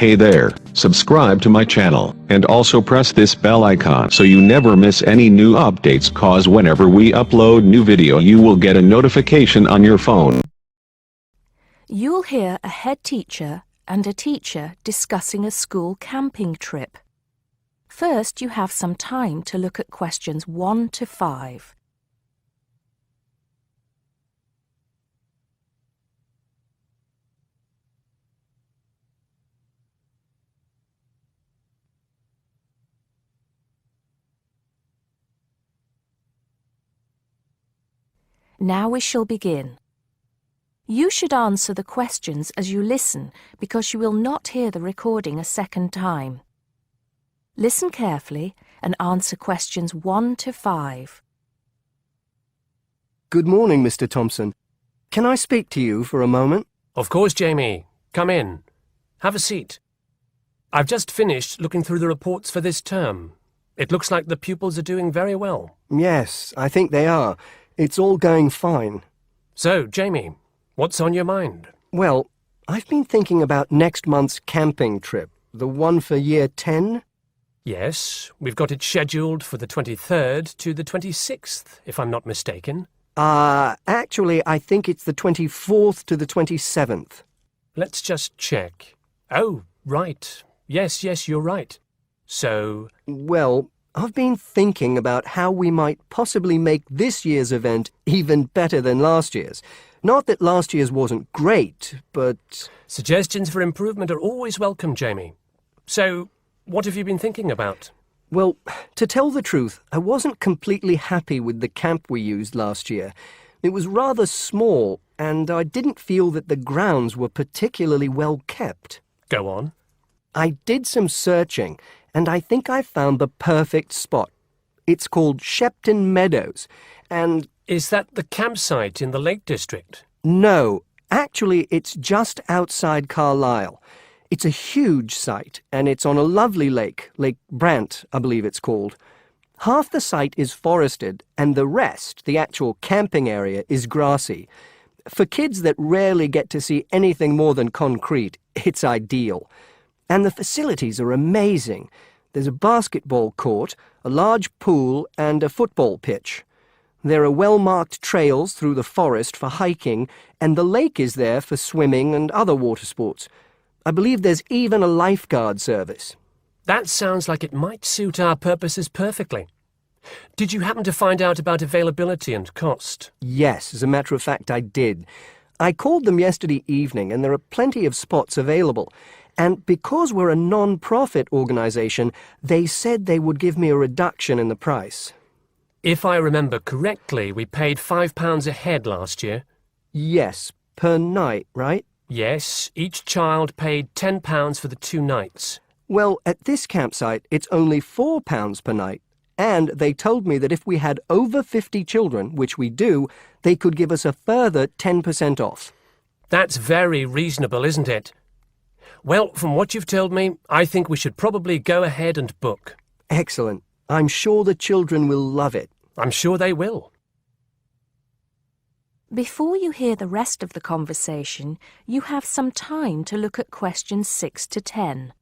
Hey there, subscribe to my channel, and also press this bell icon so you never miss any new updates, cause whenever we upload new video you will get a notification on your phone. You'll hear a head teacher and a teacher discussing a school camping trip. First, you have some time to look at questions 1 to 5. Now we shall begin. You should answer the questions as you listen because you will not hear the recording a second time. Listen carefully and answer questions 1 to 5. Good morning, Mr. Thompson. Can I speak to you for a moment? Of course, Jamie. Come in. Have a seat. I've just finished looking through the reports for this term. It looks like the pupils are doing very well. Yes, I think they are. It's all going fine. So, Jamie, what's on your mind? Well, I've been thinking about next month's camping trip, the one for Year 10. Yes, we've got it scheduled for the 23rd to the 26th, if I'm not mistaken. Actually, I think it's the 24th to the 27th. Let's just check. Oh, right. Yes, you're right. So... Well, I've been thinking about how we might possibly make this year's event even better than last year's. Not that last year's wasn't great, but... Suggestions for improvement are always welcome, Jamie. So, what have you been thinking about? Well, to tell the truth, I wasn't completely happy with the camp we used last year. It was rather small, and I didn't feel that the grounds were particularly well kept. Go on. I did some searching, and I think I found the perfect spot. It's called Shepton Meadows, and... Is that the campsite in the Lake District? No, actually it's just outside Carlisle. It's a huge site, and it's on a lovely lake, Lake Brant, I believe it's called. Half the site is forested, and the rest, the actual camping area, is grassy. For kids that rarely get to see anything more than concrete, it's ideal. And the facilities are amazing. There's a basketball court, a large pool, and a football pitch. There are well-marked trails through the forest for hiking, and the lake is there for swimming and other water sports. I believe there's even a lifeguard service. That sounds like it might suit our purposes perfectly. Did you happen to find out about availability and cost? Yes, as a matter of fact, I did. I called them yesterday evening, and there are plenty of spots available. And because we're a non-profit organisation, they said they would give me a reduction in the price. If I remember correctly, we paid £5 a head last year. Yes, per night, right? Yes, each child paid £10 for the 2 nights. Well, at this campsite, it's only £4 per night. And they told me that if we had over 50 children, which we do, they could give us a further 10% off. That's very reasonable, isn't it? Well, from what you've told me, I think we should probably go ahead and book. Excellent. I'm sure the children will love it. I'm sure they will. Before you hear the rest of the conversation, you have some time to look at questions 6 to 10.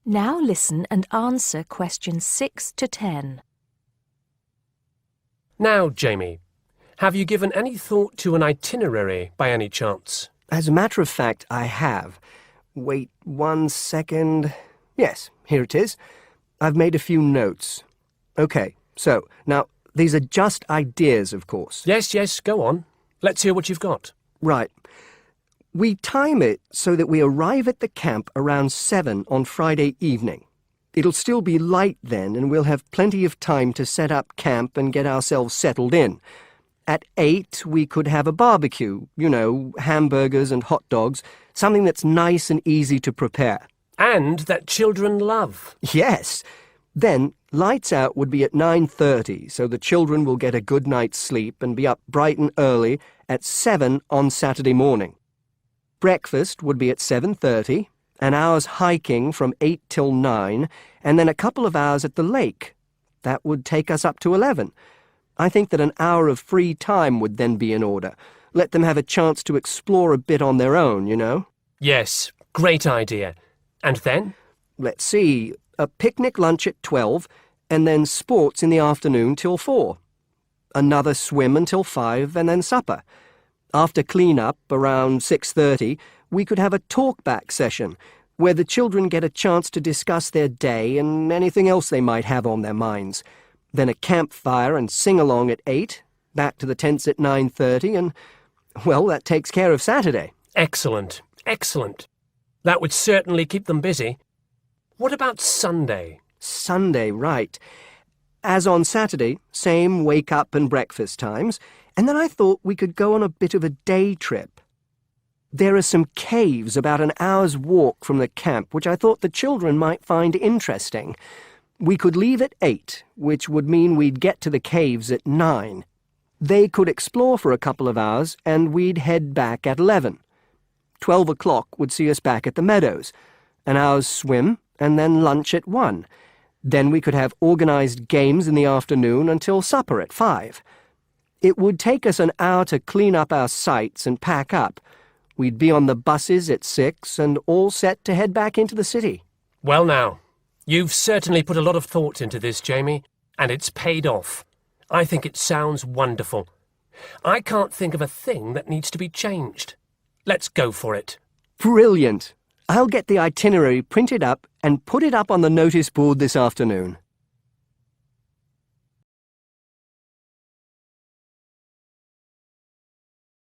Now listen and answer questions 6 to 10. Now, Jamie, have you given any thought to an itinerary by any chance? As a matter of fact, I have. Wait 1 second. Yes, here it is. I've made a few notes. Okay, so, now, these are just ideas, of course. Yes, go on. Let's hear what you've got. Right. We time it so that we arrive at the camp around 7 on Friday evening. It'll still be light then, and we'll have plenty of time to set up camp and get ourselves settled in. At 8, we could have a barbecue, you know, hamburgers and hot dogs, something that's nice and easy to prepare. And that children love. Yes. Then, lights out would be at 9:30, so the children will get a good night's sleep and be up bright and early at 7 on Saturday morning. Breakfast would be at 7:30, an hour's hiking from 8 till 9, and then a couple of hours at the lake. That would take us up to 11. I think that an hour of free time would then be in order. Let them have a chance to explore a bit on their own, you know? Yes, great idea. And then? Let's see, a picnic lunch at 12, and then sports in the afternoon till 4. Another swim until 5, and then supper. After clean-up, around 6:30, we could have a talk-back session, where the children get a chance to discuss their day and anything else they might have on their minds. Then a campfire and sing-along at 8, back to the tents at 9:30, and, well, that takes care of Saturday. Excellent, excellent. That would certainly keep them busy. What about Sunday? Sunday, right. As on Saturday, same wake-up and breakfast times, and then I thought we could go on a bit of a day trip. There are some caves about an hour's walk from the camp, which I thought the children might find interesting. We could leave at 8, which would mean we'd get to the caves at 9. They could explore for a couple of hours, and we'd head back at 11. 12 o'clock would see us back at the meadows. An hour's swim, and then lunch at 1. Then we could have organised games in the afternoon until supper at 5. It would take us an hour to clean up our sites and pack up. We'd be on the buses at 6 and all set to head back into the city. Well now, you've certainly put a lot of thought into this, Jamie, and it's paid off. I think it sounds wonderful. I can't think of a thing that needs to be changed. Let's go for it. Brilliant. I'll get the itinerary printed up and put it up on the notice board this afternoon.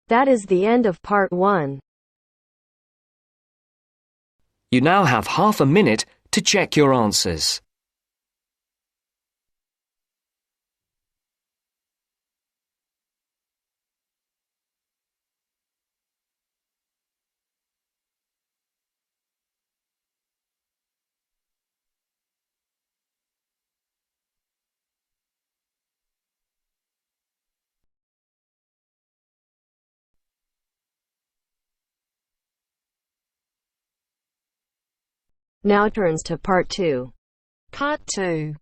That is the end of part 1. You now have half a minute to check your answers. Now turns to part 2. Part 2.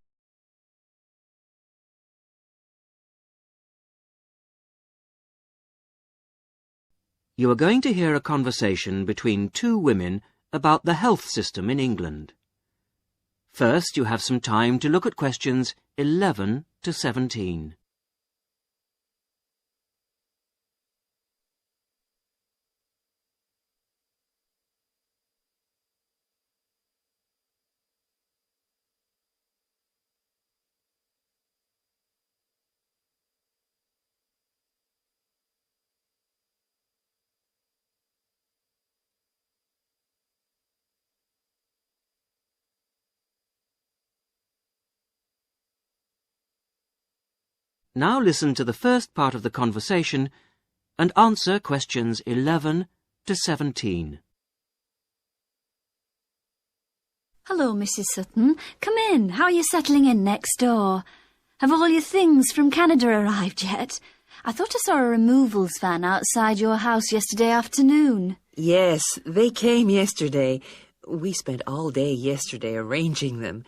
You are going to hear a conversation between two women about the health system in England. First, you have some time to look at questions 11 to 17. Now listen to the first part of the conversation and answer questions 11 to 17. Hello, Mrs. Sutton. Come in. How are you settling in next door? Have all your things from Canada arrived yet? I thought I saw a removals van outside your house yesterday afternoon. Yes, they came yesterday. We spent all day yesterday arranging them.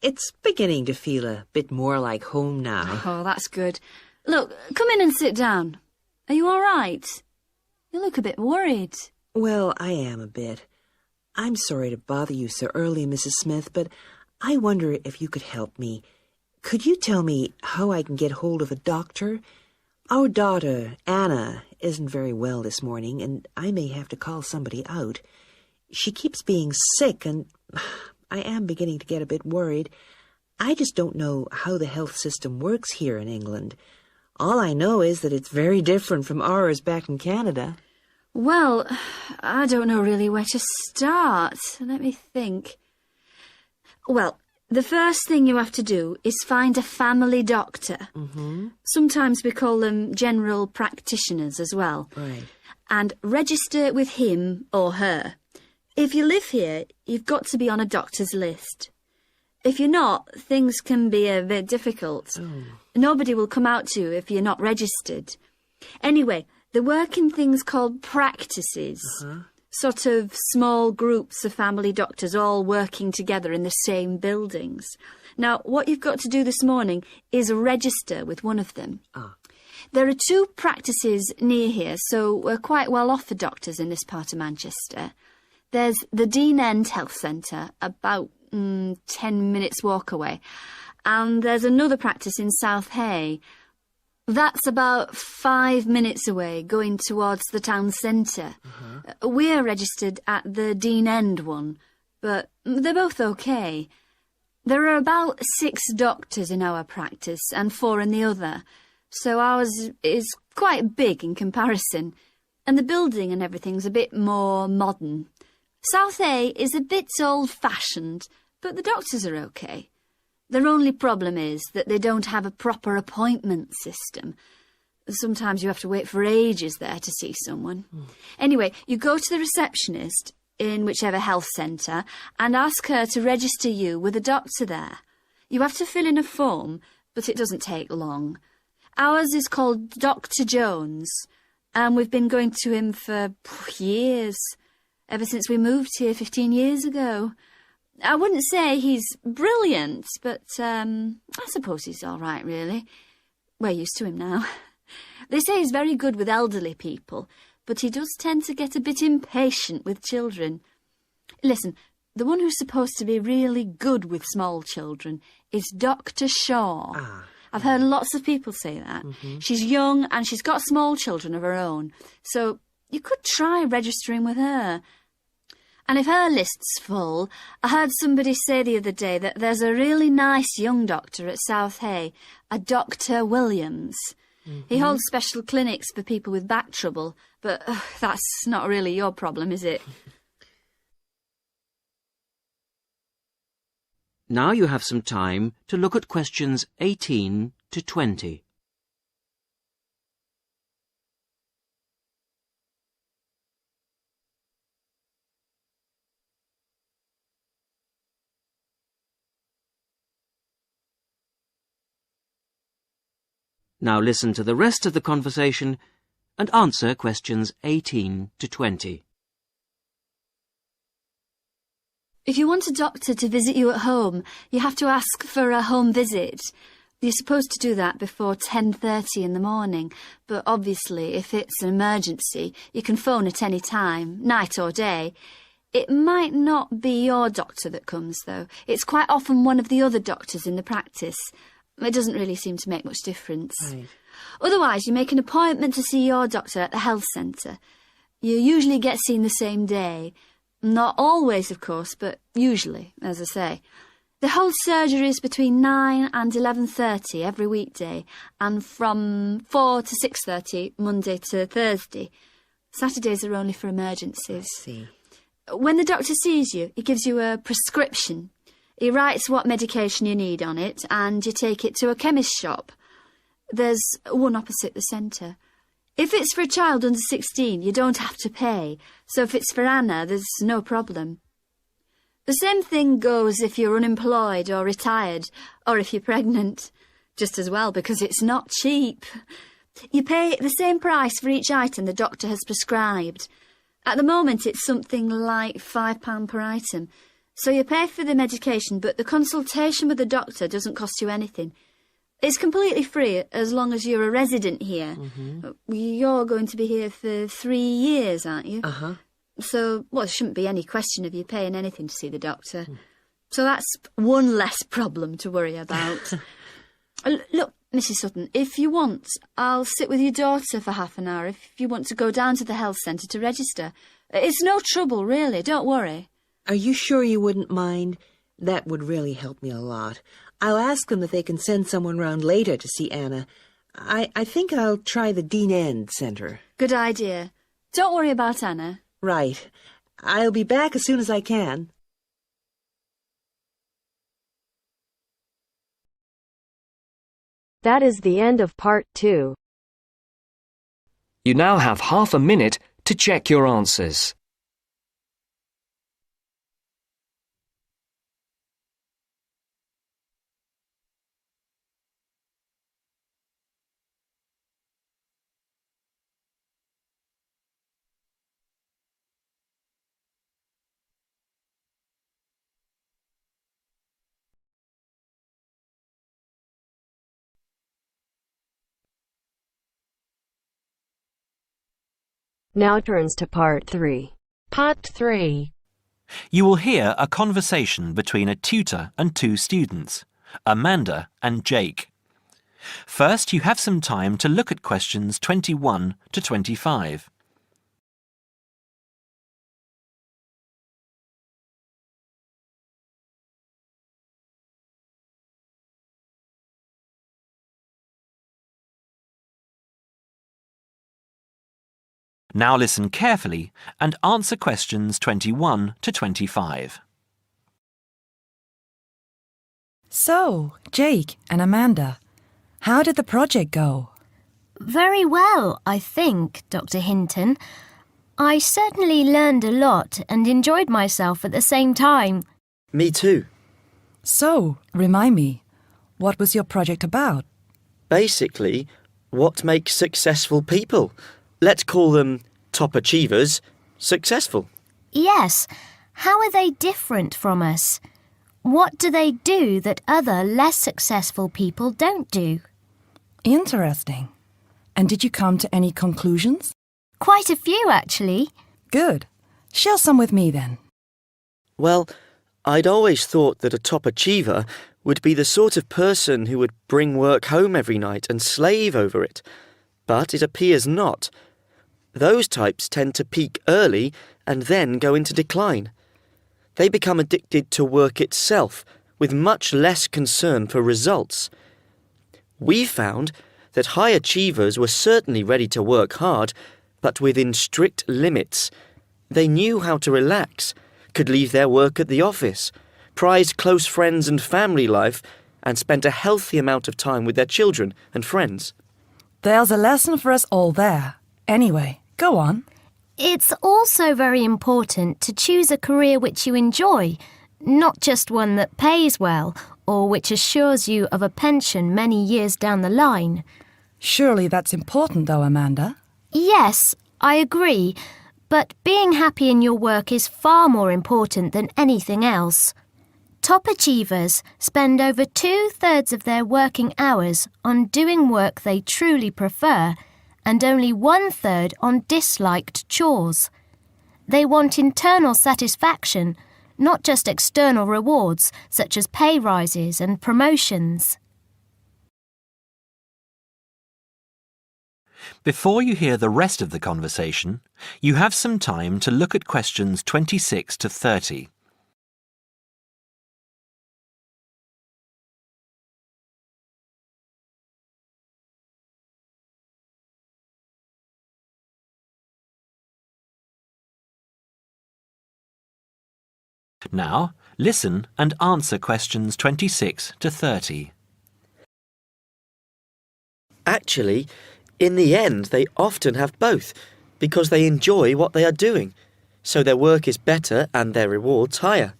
It's beginning to feel a bit more like home now. Oh, that's good. Look, come in and sit down. Are you all right? You look a bit worried. Well, I am a bit. I'm sorry to bother you so early, Mrs. Smith, but I wonder if you could help me. Could you tell me how I can get hold of a doctor? Our daughter, Anna, isn't very well this morning, and I may have to call somebody out. She keeps being sick, and I am beginning to get a bit worried. I just don't know how the health system works here in England. All I know is that it's very different from ours back in Canada. Well, I don't know really where to start. Let me think. Well, the first thing you have to do is find a family doctor. Sometimes we call them general practitioners as well. Right. And register with him or her. If you live here, you've got to be on a doctor's list. If you're not, things can be a bit difficult. Nobody will come out to you if you're not registered. Anyway, they work in things called practices. Sort of small groups of family doctors all working together in the same buildings. Now, what you've got to do this morning is register with one of them. There are 2 practices near here, so we're quite well off for doctors in this part of Manchester. There's the Dean End Health Centre, about 10 minutes walk away. And there's another practice in South Hay. That's about 5 minutes away, going towards the town centre. We're registered at the Dean End one, but they're both okay. There are about 6 doctors in our practice and 4 in the other, so ours is quite big in comparison, and the building and everything's a bit more modern. South A is a bit old-fashioned, but the doctors are okay. Their only problem is that they don't have a proper appointment system. Sometimes you have to wait for ages there to see someone. Anyway, you go to the receptionist in whichever health centre and ask her to register you with a doctor there. You have to fill in a form, but it doesn't take long. Ours is called Dr. Jones, and we've been going to him for years, ever since we moved here 15 years ago. I wouldn't say he's brilliant, but I suppose he's all right, really. We're used to him now. They say he's very good with elderly people, but he does tend to get a bit impatient with children. Listen, the one who's supposed to be really good with small children is Dr. Shaw. I've heard lots of people say that. She's young and she's got small children of her own, so you could try registering with her. And if her list's full, I heard somebody say the other day that there's a really nice young doctor at South Hay, a Dr. Williams. He holds special clinics for people with back trouble, but that's not really your problem, is it? Now you have some time to look at questions 18 to 20. Now listen to the rest of the conversation and answer questions 18 to 20. If you want a doctor to visit you at home, you have to ask for a home visit. You're supposed to do that before 10:30 in the morning, but obviously if it's an emergency, you can phone at any time, night or day. It might not be your doctor that comes, though. It's quite often one of the other doctors in the practice. It doesn't really seem to make much difference. Otherwise, you make an appointment to see your doctor at the health centre. You usually get seen the same day. Not always, of course, but usually, as I say. They hold surgeries between 9 and 11:30 every weekday, and from 4 to 6:30 Monday to Thursday. Saturdays are only for emergencies. I see. When the doctor sees you, he gives you a prescription. He writes what medication you need on it, and you take it to a chemist's shop. There's one opposite the centre. If it's for a child under 16, you don't have to pay, so if it's for Anna, there's no problem. The same thing goes if you're unemployed or retired, or if you're pregnant. Just as well, because it's not cheap. You pay the same price for each item the doctor has prescribed. At the moment, it's something like £5 per item. So you pay for the medication, but the consultation with the doctor doesn't cost you anything. It's completely free as long as you're a resident here. You're going to be here for 3 years, aren't you? So, well, there shouldn't be any question of you paying anything to see the doctor. So that's one less problem to worry about. Look, Mrs. Sutton, if you want, I'll sit with your daughter for half an hour if you want to go down to the health centre to register. It's no trouble, really, don't worry. Are you sure you wouldn't mind? That would really help me a lot. I'll ask them if they can send someone round later to see Anna. I think I'll try the Dean End Centre. Good idea. Don't worry about Anna. Right. I'll be back as soon as I can. That is the end of part 2. You now have half a minute to check your answers. Now turns to part 3. Part 3. You will hear a conversation between a tutor and two students, Amanda and Jake. First, you have some time to look at questions 21 to 25. Now listen carefully and answer questions 21 to 25. So, Jake and Amanda, how did the project go? Very well, I think, Dr. Hinton. I certainly learned a lot and enjoyed myself at the same time. Me too. So, remind me, what was your project about? Basically, what makes successful people? Let's call them top achievers successful. Yes. How are they different from us? What do they do that other less successful people don't do? Interesting. And did you come to any conclusions? Quite a few, actually. Good. Share some with me then. Well, I'd always thought that a top achiever would be the sort of person who would bring work home every night and slave over it. But it appears not. Those types tend to peak early and then go into decline. They become addicted to work itself, with much less concern for results. We found that high achievers were certainly ready to work hard, but within strict limits. They knew how to relax, could leave their work at the office, prized close friends and family life, and spent a healthy amount of time with their children and friends. There's a lesson for us all there. Anyway, go on. It's also very important to choose a career which you enjoy, not just one that pays well or which assures you of a pension many years down the line. Surely that's important though, Amanda. Yes, I agree, but being happy in your work is far more important than anything else. Top achievers spend over 2/3 of their working hours on doing work they truly prefer and only 1/3 on disliked chores. They want internal satisfaction, not just external rewards such as pay rises and promotions. Before you hear the rest of the conversation, you have some time to look at questions 26 to 30. Now, listen and answer questions 26 to 30. Actually, in the end, they often have both, because they enjoy what they are doing, so their work is better and their rewards higher.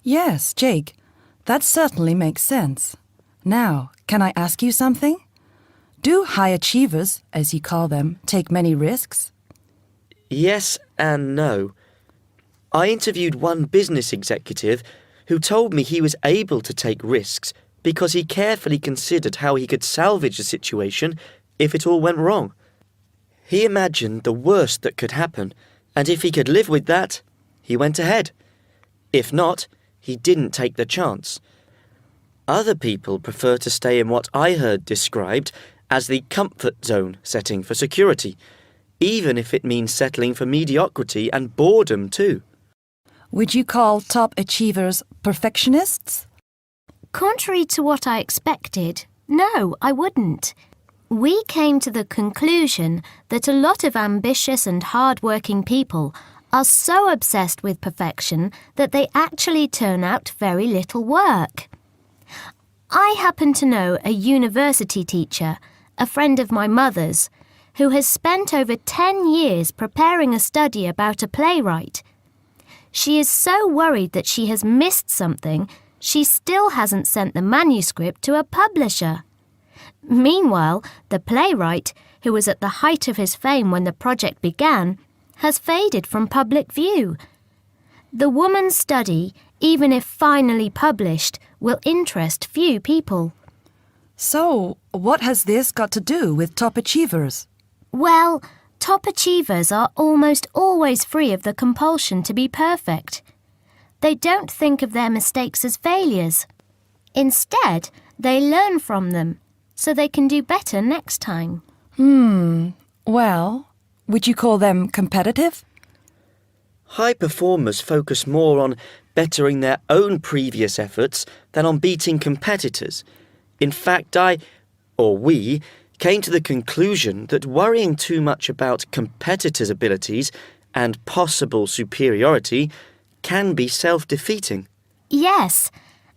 Yes, Jake, that certainly makes sense. Now, can I ask you something? Do high achievers, as you call them, take many risks? Yes and no. I interviewed one business executive who told me he was able to take risks because he carefully considered how he could salvage the situation if it all went wrong. He imagined the worst that could happen, and if he could live with that, he went ahead. If not, he didn't take the chance. Other people prefer to stay in what I heard described as the comfort zone setting for security, even if it means settling for mediocrity and boredom too. Would you call top achievers perfectionists? Contrary to what I expected, no, I wouldn't. We came to the conclusion that a lot of ambitious and hard-working people are so obsessed with perfection that they actually turn out very little work. I happen to know a university teacher, a friend of my mother's, who has spent over 10 years preparing a study about a playwright. She is so worried that she has missed something, she still hasn't sent the manuscript to a publisher. Meanwhile, the playwright, who was at the height of his fame when the project began, has faded from public view. The woman's study, even if finally published, will interest few people. So, what has this got to do with top achievers? Well, Top achievers are almost always free of the compulsion to be perfect. They don't think of their mistakes as failures. Instead, they learn from them, so they can do better next time. Well, would you call them competitive? High performers focus more on bettering their own previous efforts than on beating competitors. In fact, we, came to the conclusion that worrying too much about competitors' abilities and possible superiority can be self-defeating. Yes,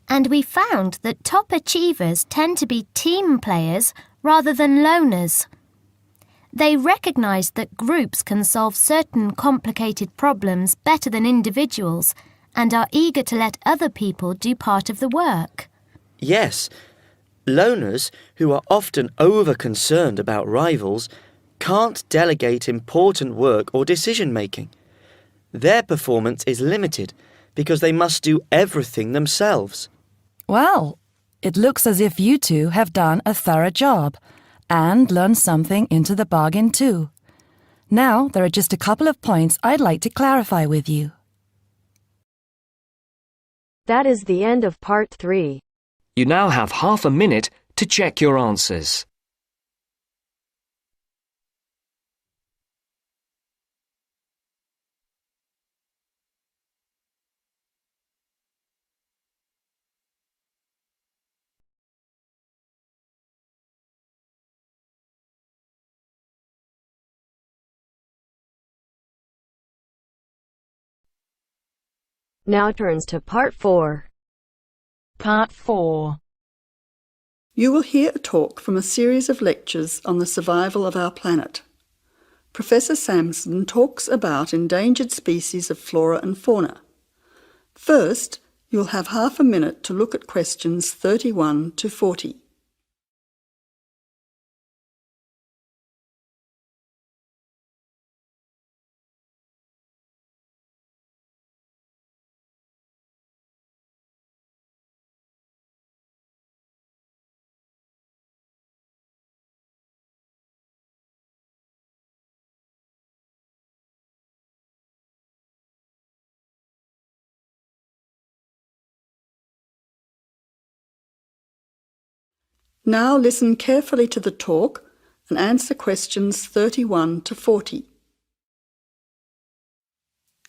and we found that top achievers tend to be team players rather than loners. They recognise that groups can solve certain complicated problems better than individuals and are eager to let other people do part of the work. Yes, loners, who are often over-concerned about rivals, can't delegate important work or decision-making. Their performance is limited because they must do everything themselves. Well, it looks as if you two have done a thorough job and learned something into the bargain too. Now, there are just a couple of points I'd like to clarify with you. That is the end of part 3. You now have half a minute to check your answers. Now turns to part 4. Part 4. You will hear a talk from a series of lectures on the survival of our planet. Professor Samson talks about endangered species of flora and fauna. First, you'll have half a minute to look at questions 31 to 40. Now listen carefully to the talk and answer questions 31 to 40.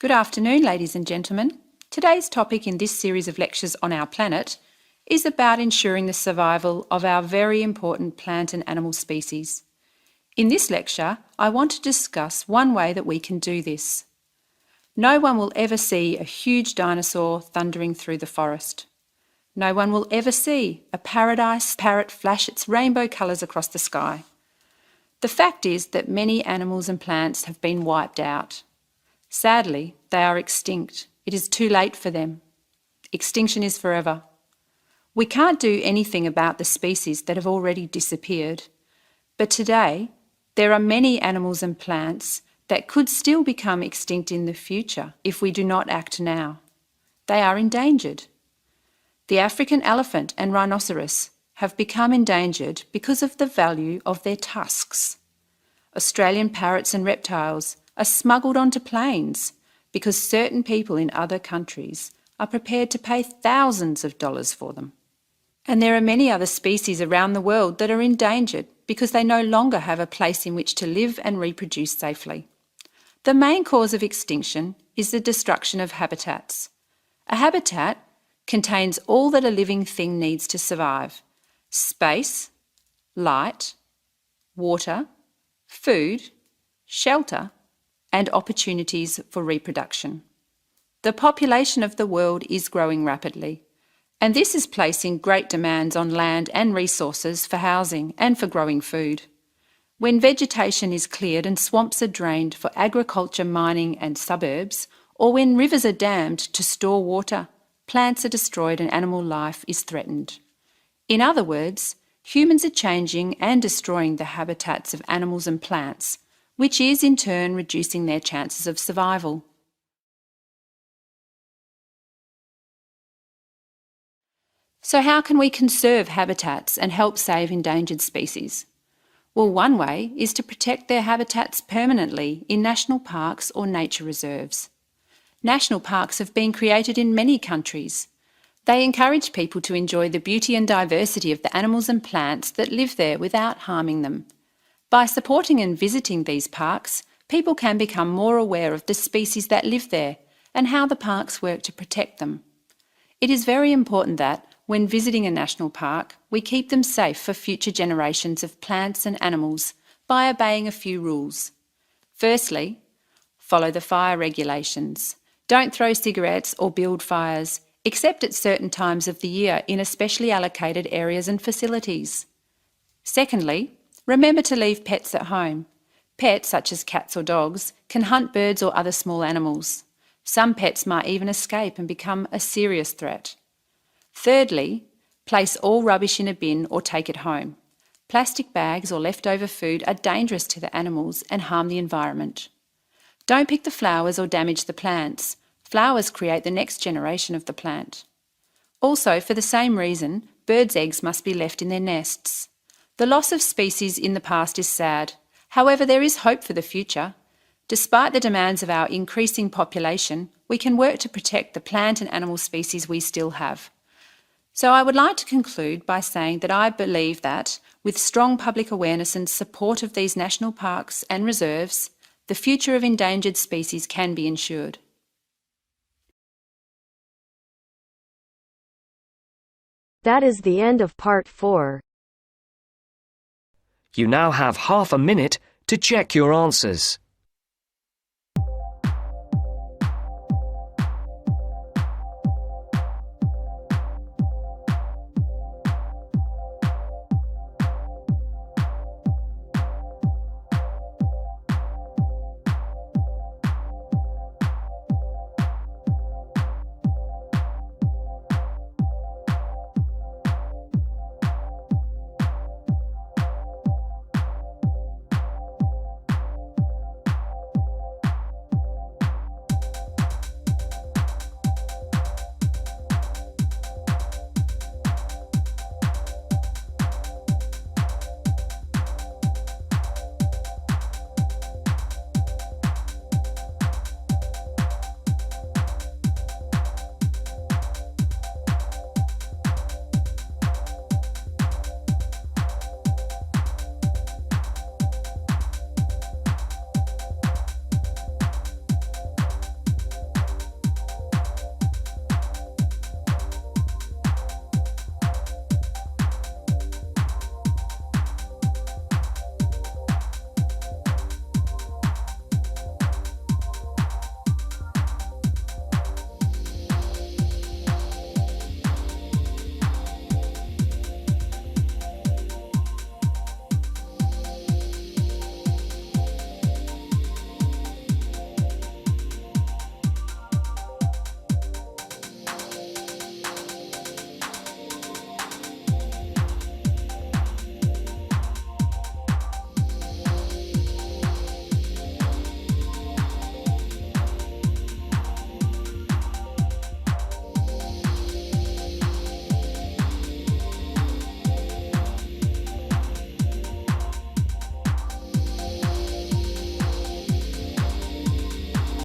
Good afternoon, ladies and gentlemen. Today's topic in this series of lectures on our planet is about ensuring the survival of our very important plant and animal species. In this lecture, I want to discuss one way that we can do this. No one will ever see a huge dinosaur thundering through the forest. No one will ever see a paradise parrot flash its rainbow colours across the sky. The fact is that many animals and plants have been wiped out. Sadly, they are extinct. It is too late for them. Extinction is forever. We can't do anything about the species that have already disappeared. But today, there are many animals and plants that could still become extinct in the future if we do not act now. They are endangered. The African elephant and rhinoceros have become endangered because of the value of their tusks. Australian parrots and reptiles are smuggled onto planes because certain people in other countries are prepared to pay thousands of dollars for them. And there are many other species around the world that are endangered because they no longer have a place in which to live and reproduce safely. The main cause of extinction is the destruction of habitats. A habitat contains all that a living thing needs to survive: space, light, water, food, shelter, and opportunities for reproduction. The population of the world is growing rapidly, and this is placing great demands on land and resources for housing and for growing food. When vegetation is cleared and swamps are drained for agriculture, mining and suburbs, or when rivers are dammed to store water, plants are destroyed and animal life is threatened. In other words, humans are changing and destroying the habitats of animals and plants, which is in turn reducing their chances of survival. So how can we conserve habitats and help save endangered species? Well, one way is to protect their habitats permanently in national parks or nature reserves. National parks have been created in many countries. They encourage people to enjoy the beauty and diversity of the animals and plants that live there without harming them. By supporting and visiting these parks, people can become more aware of the species that live there and how the parks work to protect them. It is very important that, when visiting a national park, we keep them safe for future generations of plants and animals by obeying a few rules. Firstly, follow the fire regulations. Don't throw cigarettes or build fires, except at certain times of the year in especially allocated areas and facilities. Secondly, remember to leave pets at home. Pets, such as cats or dogs, can hunt birds or other small animals. Some pets might even escape and become a serious threat. Thirdly, place all rubbish in a bin or take it home. Plastic bags or leftover food are dangerous to the animals and harm the environment. Don't pick the flowers or damage the plants. Flowers create the next generation of the plant. Also, for the same reason, birds' eggs must be left in their nests. The loss of species in the past is sad. However, there is hope for the future. Despite the demands of our increasing population, we can work to protect the plant and animal species we still have. So I would like to conclude by saying that I believe that, with strong public awareness and support of these national parks and reserves, the future of endangered species can be ensured. That is the end of part 4. You now have half a minute to check your answers.